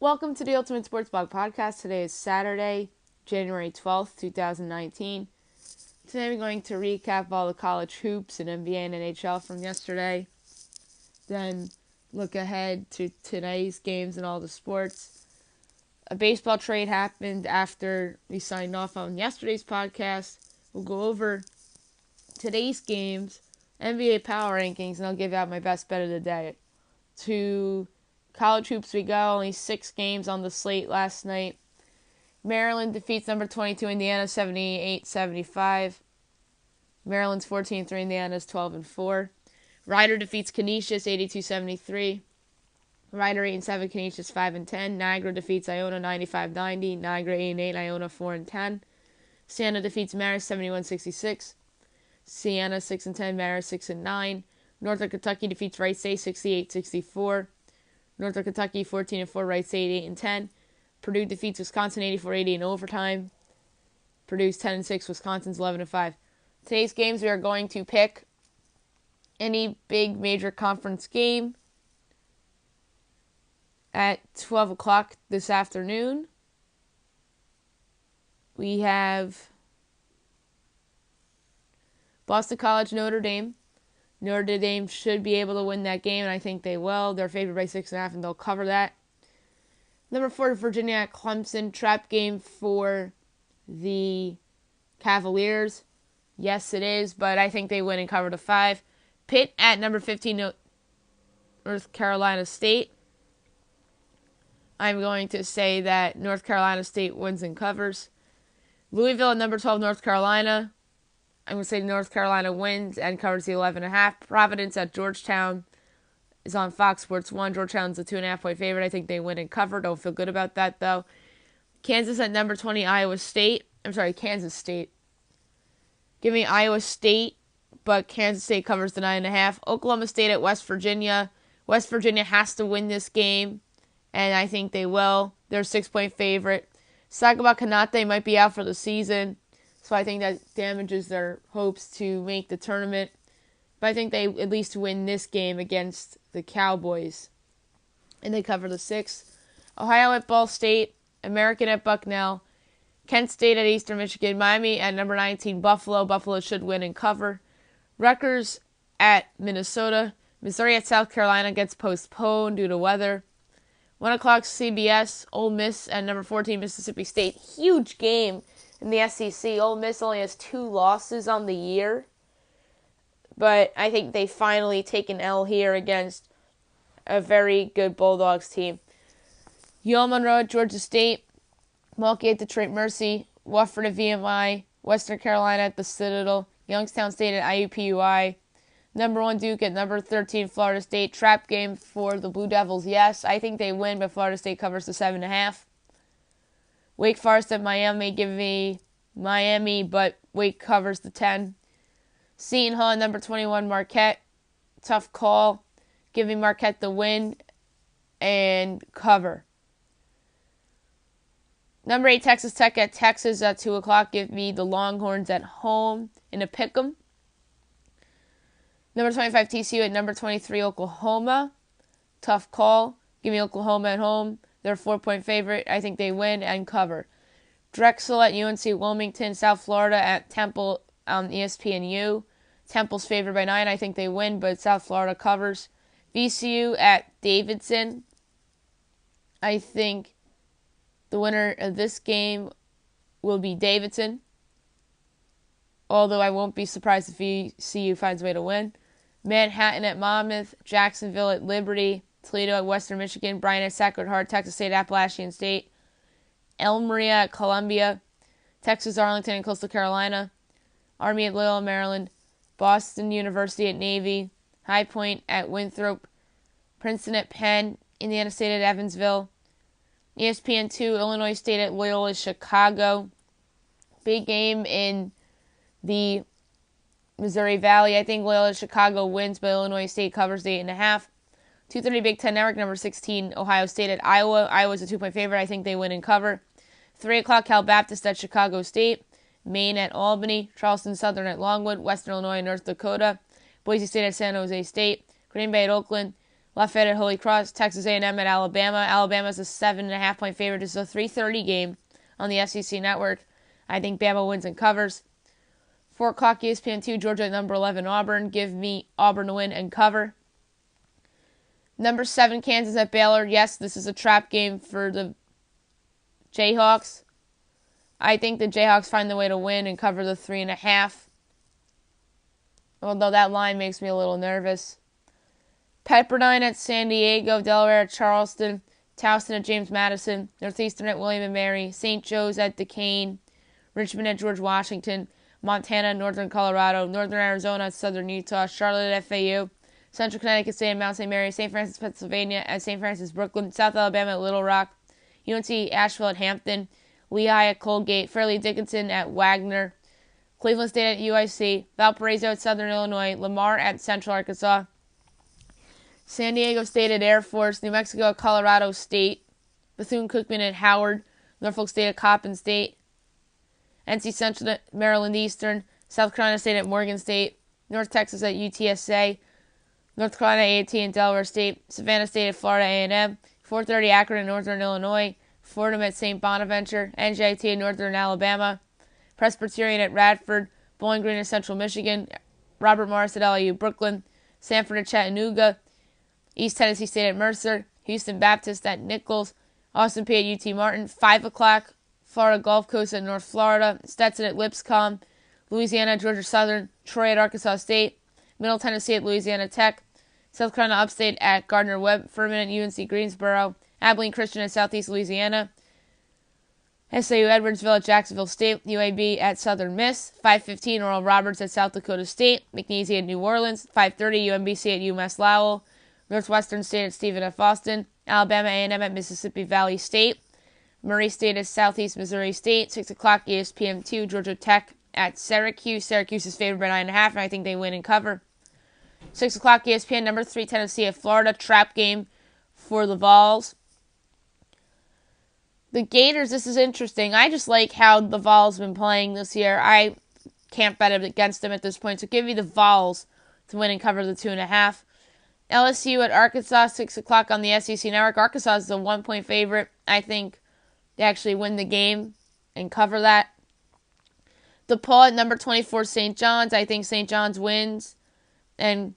Welcome to the Ultimate Sports Blog Podcast. Today is Saturday, January 12th, 2019. Today we're going to recap all the college hoops and NBA and NHL from yesterday. Then look ahead to today's games and all the sports. A baseball trade happened after we signed off on yesterday's podcast. We'll go over today's games, NBA power rankings, and I'll give out my best bet of the day. To college hoops we go, only 6 games on the slate last night. Maryland defeats number 22 Indiana 78-75. Maryland's 14-3, Indiana's 12-4. Rider defeats Canisius 82-73. Rider 8-7, Canisius 5-10. Niagara defeats Iona 95-90. Niagara 8-8, Iona 4-10. Siena defeats Marist 71-66. Siena 6-10, Marist 6-9. Northern Kentucky defeats Wright State 68-64. Northern Kentucky 14-4, Wright State 8-10. Purdue defeats Wisconsin 84-80 in overtime. Purdue's 10-6, Wisconsin's 11-5. Today's games we are going to pick any big major conference game at 12 o'clock this afternoon. We have Boston College, Notre Dame. Notre Dame should be able to win that game, and I think they will. They're favored by 6.5, and they'll cover that. Number 4, Virginia at Clemson. Trap game for the Cavaliers. Yes, it is, but I think they win and cover the 5. Pitt at number 15, North Carolina State. I'm going to say that North Carolina State wins and covers. Louisville at number 12, North Carolina. I'm going to say North Carolina wins and covers the 11.5. Providence at Georgetown is on Fox Sports 1. Georgetown's a 2.5-point favorite. I think they win and cover. Don't feel good about that, though. Kansas at number 20, Kansas State. Give me Iowa State, but Kansas State covers the 9.5. Oklahoma State at West Virginia. West Virginia has to win this game, and I think they will. They're a 6-point favorite. Sagaba Konate might be out for the season, so I think that damages their hopes to make the tournament. But I think they at least win this game against the Cowboys. And they cover the 6. Ohio at Ball State. American at Bucknell. Kent State at Eastern Michigan. Miami at number 19, Buffalo. Buffalo should win and cover. Rutgers at Minnesota. Missouri at South Carolina gets postponed due to weather. 1 o'clock CBS. Ole Miss at number 14, Mississippi State. Huge game in the SEC. Ole Miss only has 2 losses on the year. But I think they finally take an L here against a very good Bulldogs team. UL Monroe at Georgia State. Milwaukee at Detroit Mercy. Wofford at VMI. Western Carolina at the Citadel. Youngstown State at IUPUI. Number 1 Duke at number 13 Florida State. Trap game for the Blue Devils. Yes, I think they win, but Florida State covers the 7.5. Wake Forest at Miami. Give me Miami, but Wake covers the 10. Seton Hall at number 21 Marquette. Tough call. Give me Marquette the win and cover. Number 8 Texas Tech at Texas at 2 o'clock. Give me the Longhorns at home in a pick'em. Number 25 TCU at number 23 Oklahoma. Tough call. Give me Oklahoma at home. They're a 4-point favorite. I think they win and cover. Drexel at UNC Wilmington. South Florida at Temple on ESPNU. Temple's favored by 9. I think they win, but South Florida covers. VCU at Davidson. I think the winner of this game will be Davidson. Although I won't be surprised if VCU finds a way to win. Manhattan at Monmouth. Jacksonville at Liberty. Toledo at Western Michigan. Bryant at Sacred Heart. Texas State at Appalachian State. El Maria at Columbia. Texas Arlington and Coastal Carolina. Army at Loyola, Maryland. Boston University at Navy. High Point at Winthrop. Princeton at Penn. Indiana State at Evansville. ESPN2, Illinois State at Loyola, Chicago. Big game in the Missouri Valley. I think Loyola Chicago wins, but Illinois State covers the 8.5. 2:30 Big Ten Network, number 16, Ohio State at Iowa. Iowa's a 2-point favorite. I think they win and cover. 3 o'clock Cal Baptist at Chicago State. Maine at Albany. Charleston Southern at Longwood. Western Illinois and North Dakota. Boise State at San Jose State. Green Bay at Oakland. Lafayette at Holy Cross, Texas A&M at Alabama. Alabama's a 7.5-point favorite. This is a 3:30 game on the SEC Network. I think Bama wins and covers. 4 o'clock ESPN2, Georgia at number 11 Auburn. Give me Auburn to win and cover. Number 7 Kansas at Baylor. Yes, this is a trap game for the Jayhawks. I think the Jayhawks find the way to win and cover the 3.5. Although that line makes me a little nervous. Pepperdine at San Diego, Delaware at Charleston, Towson at James Madison, Northeastern at William & Mary, St. Joe's at Duquesne, Richmond at George Washington, Montana, Northern Colorado, Northern Arizona at Southern Utah, Charlotte at FAU, Central Connecticut State at Mount St. Mary, St. Francis, Pennsylvania at St. Francis, Brooklyn, South Alabama at Little Rock, UNC Asheville at Hampton, Lehigh at Colgate, Fairleigh Dickinson at Wagner, Cleveland State at UIC, Valparaiso at Southern Illinois, Lamar at Central Arkansas, San Diego State at Air Force, New Mexico at Colorado State, Bethune-Cookman at Howard, Norfolk State at Coppin State, NC Central at Maryland Eastern, South Carolina State at Morgan State, North Texas at UTSA, North Carolina A&T and Delaware State, Savannah State at Florida A&M, 4:30 Akron at Northern Illinois, Fordham at St. Bonaventure, NJIT at Northern Alabama, Presbyterian at Radford, Bowling Green at Central Michigan, Robert Morris at LIU Brooklyn, Sanford at Chattanooga, East Tennessee State at Mercer, Houston Baptist at Nichols, Austin Peay at UT Martin, 5 o'clock, Florida Gulf Coast at North Florida, Stetson at Lipscomb, Louisiana at Georgia Southern, Troy at Arkansas State, Middle Tennessee at Louisiana Tech, South Carolina Upstate at Gardner-Webb, Furman at UNC Greensboro, Abilene Christian at Southeast Louisiana, SAU Edwardsville at Jacksonville State, UAB at Southern Miss, 5:15 Oral Roberts at South Dakota State, McNeese at New Orleans, 5:30 UMBC at UMass Lowell, Northwestern State at Stephen F. Austin, Alabama A&M at Mississippi Valley State, Murray State at Southeast Missouri State, 6 o'clock ESPN2, Georgia Tech at Syracuse. Syracuse is favored by 9.5, and I think they win and cover. 6 o'clock ESPN, number 3 Tennessee at Florida, trap game for the Vols. The Gators, this is interesting. I just like how the Vols have been playing this year. I can't bet against them at this point, so give me the Vols to win and cover the 2.5. LSU at Arkansas, 6 o'clock on the SEC Network. Arkansas is a 1-point favorite. I think they actually win the game and cover that. DePaul at number 24, St. John's. I think St. John's wins and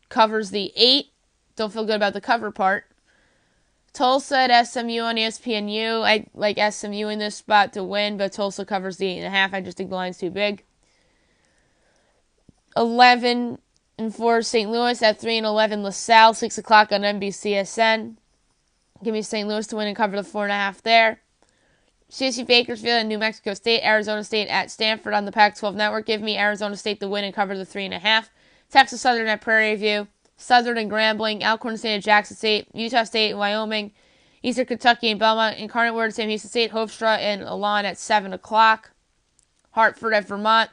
covers the 8. Don't feel good about the cover part. Tulsa at SMU on ESPNU. I like SMU in this spot to win, but Tulsa covers the 8.5. I just think the line's too big. 11 and 4 St. Louis at 3 and 11 LaSalle, 6 o'clock on NBCSN. Give me St. Louis to win and cover the 4.5 there. CSU Bakersfield and New Mexico State, Arizona State at Stanford on the Pac-12 Network. Give me Arizona State to win and cover the 3.5. Texas Southern at Prairie View, Southern and Grambling, Alcorn State at Jackson State, Utah State and Wyoming, Eastern Kentucky and Belmont, Incarnate Word, Sam Houston State, Hofstra and Elan at 7 o'clock. Hartford at Vermont,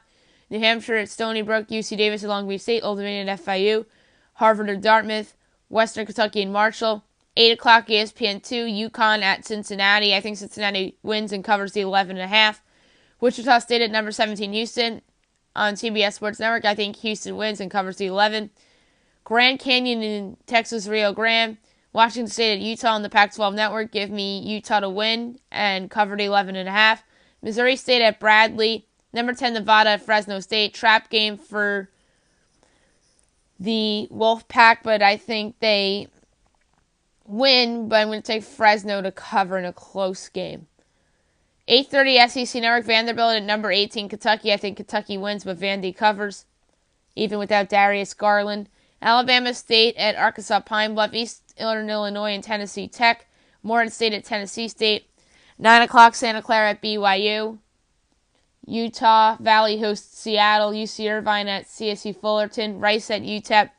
New Hampshire at Stony Brook, UC Davis at Long Beach State, Old Dominion at FIU, Harvard at Dartmouth, Western Kentucky and Marshall. 8 o'clock ESPN2, UConn at Cincinnati. I think Cincinnati wins and covers the 11.5. Wichita State at number 17 Houston on CBS Sports Network. I think Houston wins and covers the 11. Grand Canyon in Texas, Rio Grande. Washington State at Utah on the Pac-12 Network. Give me Utah to win and cover the 11.5. Missouri State at Bradley. Number 10 Nevada at Fresno State. Trap game for the Wolfpack, but I think they win, but I'm going to take Fresno to cover in a close game. 8:30 SEC Network, Vanderbilt at number 18 Kentucky. I think Kentucky wins, but Vandy covers, even without Darius Garland. Alabama State at Arkansas Pine Bluff, Eastern Illinois and Tennessee Tech. Morehead State at Tennessee State. 9 o'clock Santa Clara at BYU. Utah Valley hosts Seattle. UC Irvine at CSU Fullerton. Rice at UTEP.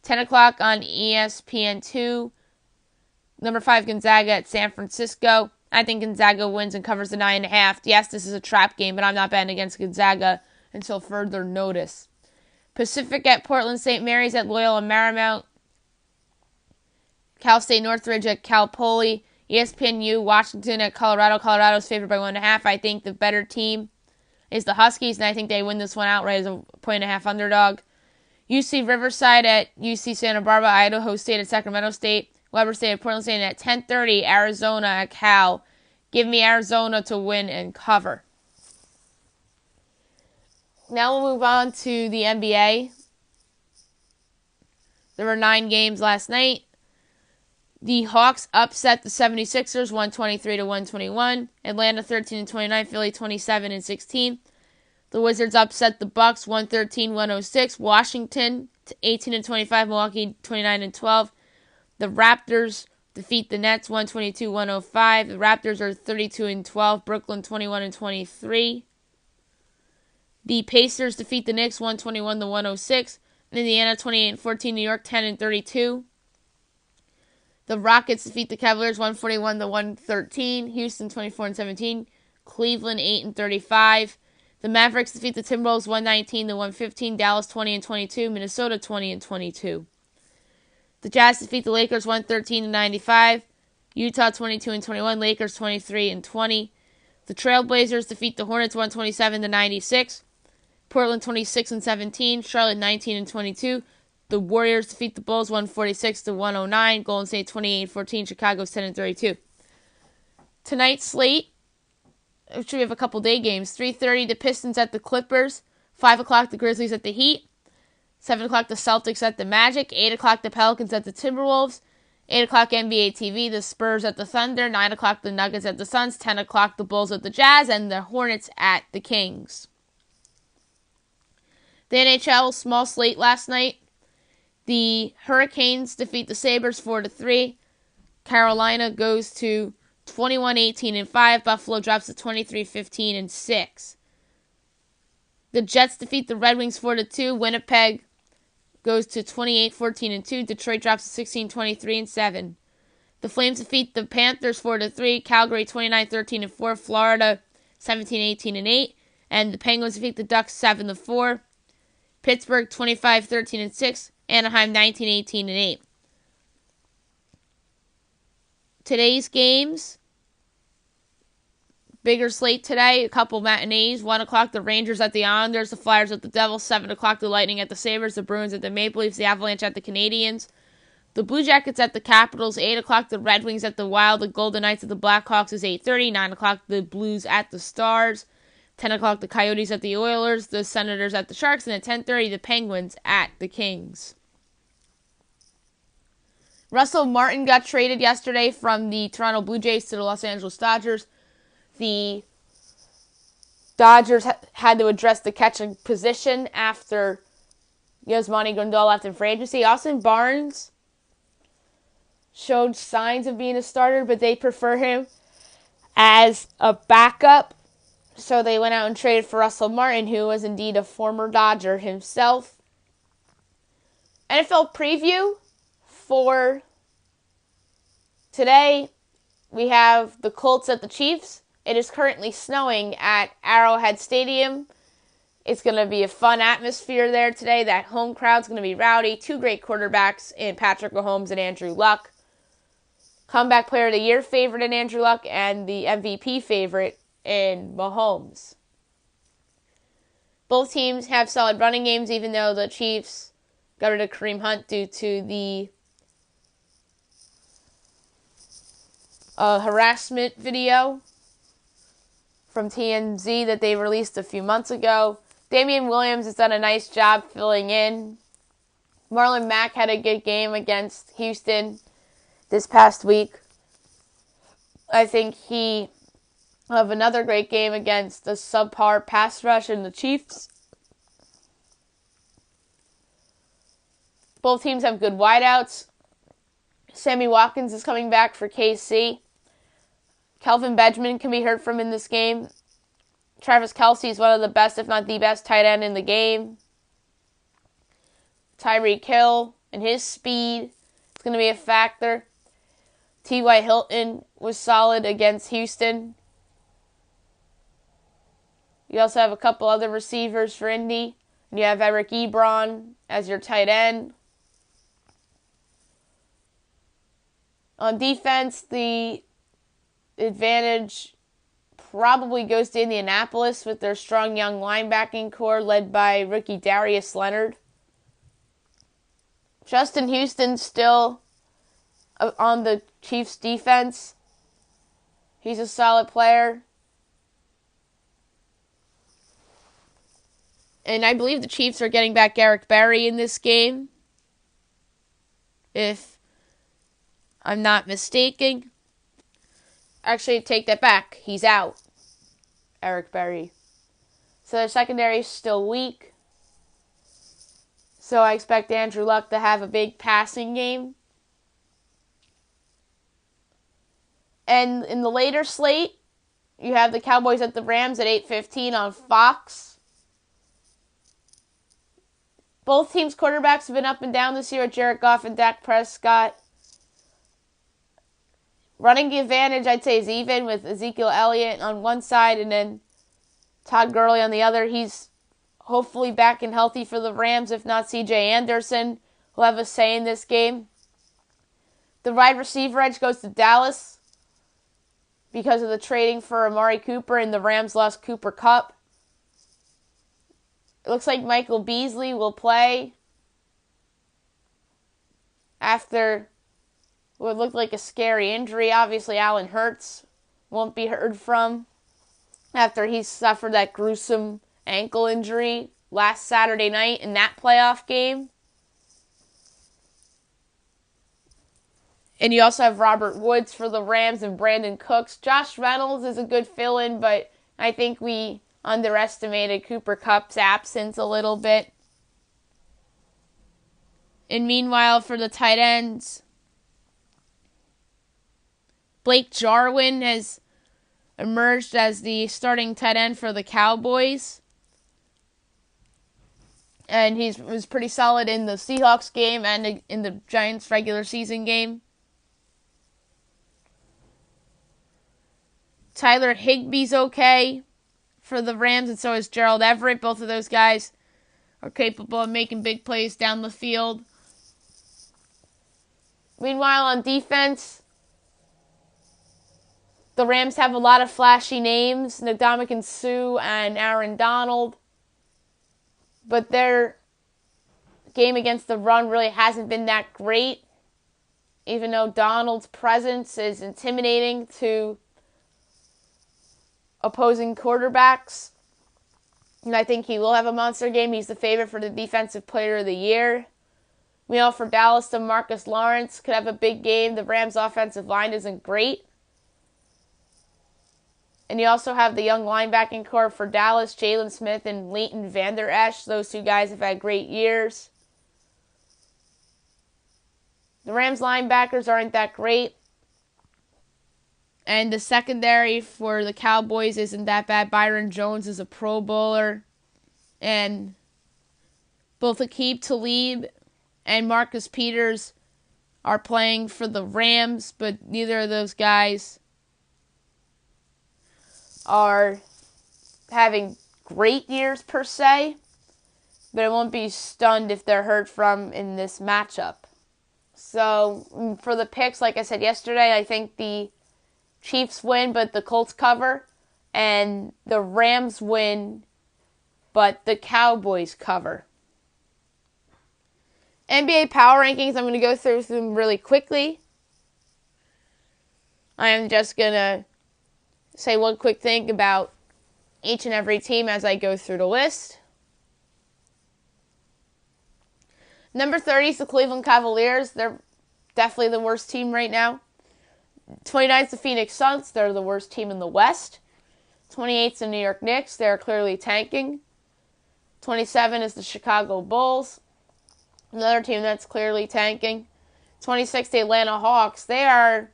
10 o'clock on ESPN2. Number 5 Gonzaga at San Francisco. I think Gonzaga wins and covers the 9.5. Yes, this is a trap game, but I'm not betting against Gonzaga until further notice. Pacific at Portland St. Mary's at Loyola Marymount. Cal State Northridge at Cal Poly. ESPNU Washington at Colorado. Colorado's favored by 1.5. I think the better team is the Huskies, and I think they win this one outright as a 1.5 underdog. UC Riverside at UC Santa Barbara, Idaho State at Sacramento State, Weber State at Portland State, and at 10:30, Arizona at Cal. Give me Arizona to win and cover. Now we'll move on to the NBA. There were 9 games last night. The Hawks upset the 76ers 123-121. Atlanta 13-29, Philly 27-16. The Wizards upset the Bucks 113-106. Washington 18-25, Milwaukee 29-12. The Raptors defeat the Nets 122-105. The Raptors are 32-12, Brooklyn 21-23. The Pacers defeat the Knicks 121-106. Indiana 28-14, New York 10-32. The Rockets defeat the Cavaliers 141-113. Houston 24-17. Cleveland 8-35. The Mavericks defeat the Timberwolves 119-115. Dallas 20-22. Minnesota 20-22. The Jazz defeat the Lakers 113-95. Utah 22-21. Lakers 23-20. The Trailblazers defeat the Hornets 127-96. Portland 26-17. Charlotte 19-22. The Warriors defeat the Bulls 146-109. Golden State 28-14. Chicago's 10-32. Tonight's slate, which we have a couple day games. 3:30 the Pistons at the Clippers. 5 o'clock the Grizzlies at the Heat. 7 o'clock the Celtics at the Magic. 8 o'clock the Pelicans at the Timberwolves. 8 o'clock NBA TV, the Spurs at the Thunder. 9 o'clock the Nuggets at the Suns. 10 o'clock the Bulls at the Jazz. And the Hornets at the Kings. The NHL small slate last night. The Hurricanes defeat the Sabres 4-3. Carolina goes to 21-18-5. Buffalo drops to 23-15-6. The Jets defeat the Red Wings 4-2. Winnipeg goes to 28-14-2. Detroit drops to 16-23-7. The Flames defeat the Panthers 4-3. Calgary 29-13-4. Florida 17-18-8. And the Penguins defeat the Ducks 7-4. Pittsburgh 25-13-6. Anaheim 19-18-8. Today's games. Bigger slate today. A couple matinees. 1 o'clock the Rangers at the Islanders. The Flyers at the Devils. 7 o'clock the Lightning at the Sabres. The Bruins at the Maple Leafs. The Avalanche at the Canadiens. The Blue Jackets at the Capitals. 8 o'clock the Red Wings at the Wild. The Golden Knights at the Blackhawks is 8:30. 9 o'clock the Blues at the Stars. 10 o'clock the Coyotes at the Oilers. The Senators at the Sharks. And at 10:30 the Penguins at the Kings. Russell Martin got traded yesterday from the Toronto Blue Jays to the Los Angeles Dodgers. The Dodgers had to address the catching position after Yasmani Grandal left in free agency. Austin Barnes showed signs of being a starter, but they prefer him as a backup. So they went out and traded for Russell Martin, who was indeed a former Dodger himself. NFL preview for today, we have the Colts at the Chiefs. It is currently snowing at Arrowhead Stadium. It's going to be a fun atmosphere there today. That home crowd's going to be rowdy. 2 great quarterbacks in Patrick Mahomes and Andrew Luck. Comeback Player of the Year favorite in Andrew Luck and the MVP favorite in Mahomes. Both teams have solid running games, even though the Chiefs got rid of Kareem Hunt due to the harassment video from TMZ that they released a few months ago. Damian Williams has done a nice job filling in. Marlon Mack had a good game against Houston this past week. I think he will have another great game against the subpar pass rush in the Chiefs. Both teams have good wideouts. Sammy Watkins is coming back for KC. Kelvin Benjamin can be heard from in this game. Travis Kelce is one of the best, if not the best, tight end in the game. Tyreek Hill and his speed is going to be a factor. T.Y. Hilton was solid against Houston. You also have a couple other receivers for Indy. And you have Eric Ebron as your tight end. On defense, the advantage probably goes to Indianapolis with their strong young linebacking core led by rookie Darius Leonard. Justin Houston still on the Chiefs defense. He's a solid player. And I believe the Chiefs are getting back Eric Berry in this game, if I'm not mistaken. Actually, take that back. He's out, Eric Berry. So their secondary is still weak. So I expect Andrew Luck to have a big passing game. And in the later slate, you have the Cowboys at the Rams at 8:15 on Fox. Both teams' quarterbacks have been up and down this year with Jared Goff and Dak Prescott. Running advantage, I'd say, is even with Ezekiel Elliott on one side and then Todd Gurley on the other. He's hopefully back and healthy for the Rams. If not, C.J. Anderson will have a say in this game. The wide receiver edge goes to Dallas because of the trading for Amari Cooper, and the Rams lost Cooper Kupp. It looks like Michael Beasley will play after what looked like a scary injury. Obviously, Allen Hurts won't be heard from after he suffered that gruesome ankle injury last Saturday night in that playoff game. And you also have Robert Woods for the Rams and Brandon Cooks. Josh Reynolds is a good fill-in, but I think we underestimated Cooper Kupp's absence a little bit. And meanwhile, for the tight ends, Blake Jarwin has emerged as the starting tight end for the Cowboys. And he was pretty solid in the Seahawks game and in the Giants regular season game. Tyler Higbee's okay for the Rams, and so is Gerald Everett. Both of those guys are capable of making big plays down the field. Meanwhile, on defense, the Rams have a lot of flashy names, Ndamukong Suh and Aaron Donald, but their game against the run really hasn't been that great, even though Donald's presence is intimidating to opposing quarterbacks. And I think he will have a monster game. He's the favorite for the Defensive Player of the Year. Meanwhile, for Dallas, DeMarcus Lawrence could have a big game. The Rams' offensive line isn't great. And you also have the young linebacking core for Dallas, Jalen Smith and Leighton Vander Esch. Those two guys have had great years. The Rams' linebackers aren't that great. And the secondary for the Cowboys isn't that bad. Byron Jones is a Pro Bowler. And both Aqib Talib and Marcus Peters are playing for the Rams, but neither of those guys are having great years per se. But I won't be stunned if they're hurt from in this matchup. So for the picks, like I said yesterday, I think the Chiefs win, but the Colts cover, and the Rams win, but the Cowboys cover. NBA Power Rankings, I'm going to go through them really quickly. I am just going to say one quick thing about each and every team as I go through the list. Number 30 is the Cleveland Cavaliers. They're definitely the worst team right now. 29 is the Phoenix Suns. They're the worst team in the West. 28 is the New York Knicks. They're clearly tanking. 27 is the Chicago Bulls. Another team that's clearly tanking. 26, the Atlanta Hawks. They are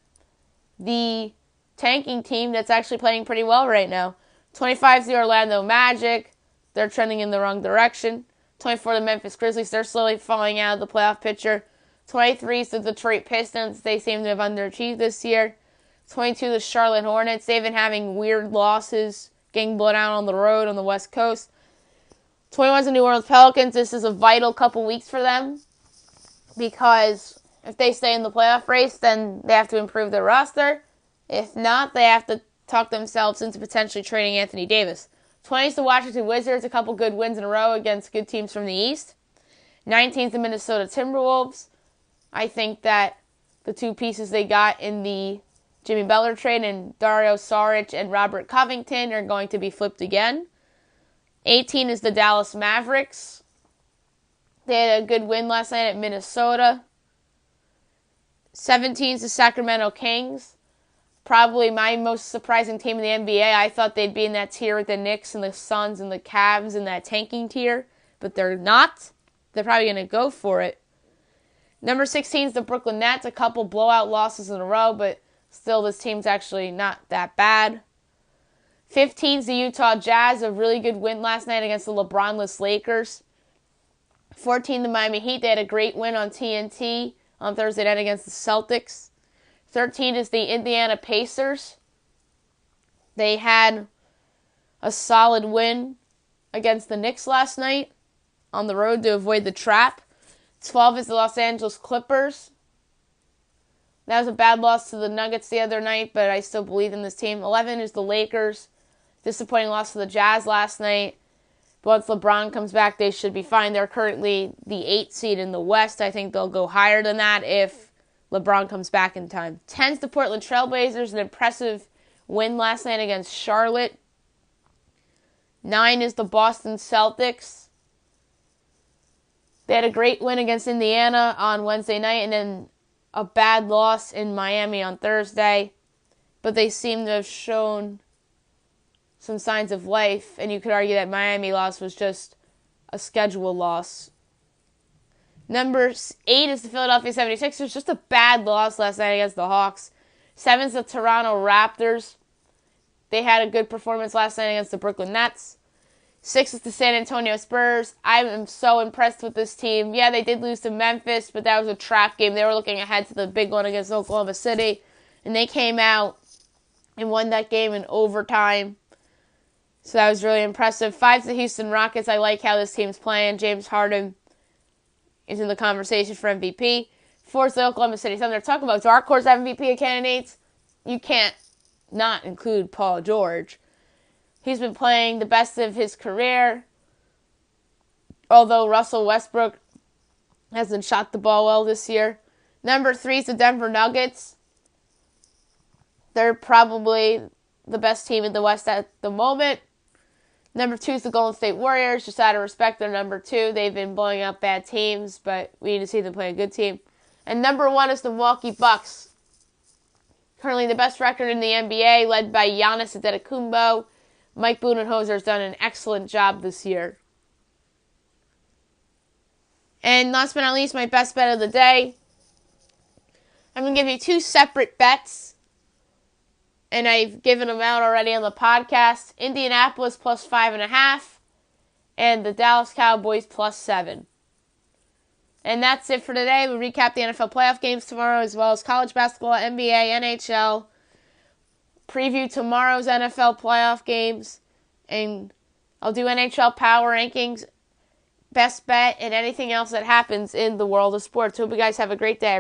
the tanking team that's actually playing pretty well right now. 25 is the Orlando Magic. They're trending in the wrong direction. 24, the Memphis Grizzlies. They're slowly falling out of the playoff picture. 23 is the Detroit Pistons. They seem to have underachieved this year. 22, the Charlotte Hornets. They've been having weird losses, getting blown out on the road on the West Coast. 21 is the New Orleans Pelicans. This is a vital couple weeks for them because if they stay in the playoff race, then they have to improve their roster. If not, they have to talk themselves into potentially trading Anthony Davis. 20 is the Washington Wizards. A couple good wins in a row against good teams from the East. 19 is the Minnesota Timberwolves. I think that the two pieces they got in the Jimmy Butler trade and Dario Saric and Robert Covington are going to be flipped again. 18 is the Dallas Mavericks. They had a good win last night at Minnesota. 17 is the Sacramento Kings. Probably my most surprising team in the NBA. I thought they'd be in that tier with the Knicks and the Suns and the Cavs in that tanking tier, but they're not. They're probably going to go for it. Number 16 is the Brooklyn Nets. A couple blowout losses in a row, but still this team's actually not that bad. 15 is the Utah Jazz. A really good win last night against the LeBron-less Lakers. 14, the Miami Heat. They had a great win on TNT on Thursday night against the Celtics. 13 is the Indiana Pacers. They had a solid win against the Knicks last night on the road to avoid the trap. 12 is the Los Angeles Clippers. That was a bad loss to the Nuggets the other night, but I still believe in this team. 11 is the Lakers. Disappointing loss to the Jazz last night. But once LeBron comes back, they should be fine. They're currently the 8th seed in the West. I think they'll go higher than that if LeBron comes back in time. 10 is the Portland Trailblazers. An impressive win last night against Charlotte. 9 is the Boston Celtics. They had a great win against Indiana on Wednesday night and then a bad loss in Miami on Thursday. But they seem to have shown some signs of life, and you could argue that Miami loss was just a schedule loss. Number 8 is the Philadelphia 76ers. Just a bad loss last night against the Hawks. 7 is the Toronto Raptors. They had a good performance last night against the Brooklyn Nets. 6 is the San Antonio Spurs. I am so impressed with this team. Yeah, they did lose to Memphis, but that was a trap game. They were looking ahead to the big one against Oklahoma City, and they came out and won that game in overtime. So that was really impressive. 5 is the Houston Rockets. I like how this team's playing. James Harden is in the conversation for MVP. 4 is the Oklahoma City Thunder. Talking about dark horse MVP candidates, you can't not include Paul George. He's been playing the best of his career, although Russell Westbrook hasn't shot the ball well this year. Number 3 is the Denver Nuggets. They're probably the best team in the West at the moment. Number 2 is the Golden State Warriors. Just out of respect, they're number 2. They've been blowing out bad teams, but we need to see them play a good team. And number 1 is the Milwaukee Bucks. Currently the best record in the NBA, led by Giannis Antetokounmpo. Mike Budenholzer has done an excellent job this year. And last but not least, my best bet of the day. I'm going to give you 2 separate bets. And I've given them out already on the podcast. Indianapolis plus 5.5. And the Dallas Cowboys plus 7. And that's it for today. We'll recap the NFL playoff games tomorrow, as well as college basketball, NBA, NHL. Preview tomorrow's NFL playoff games. And I'll do NHL power rankings, best bet, and anything else that happens in the world of sports. Hope you guys have a great day.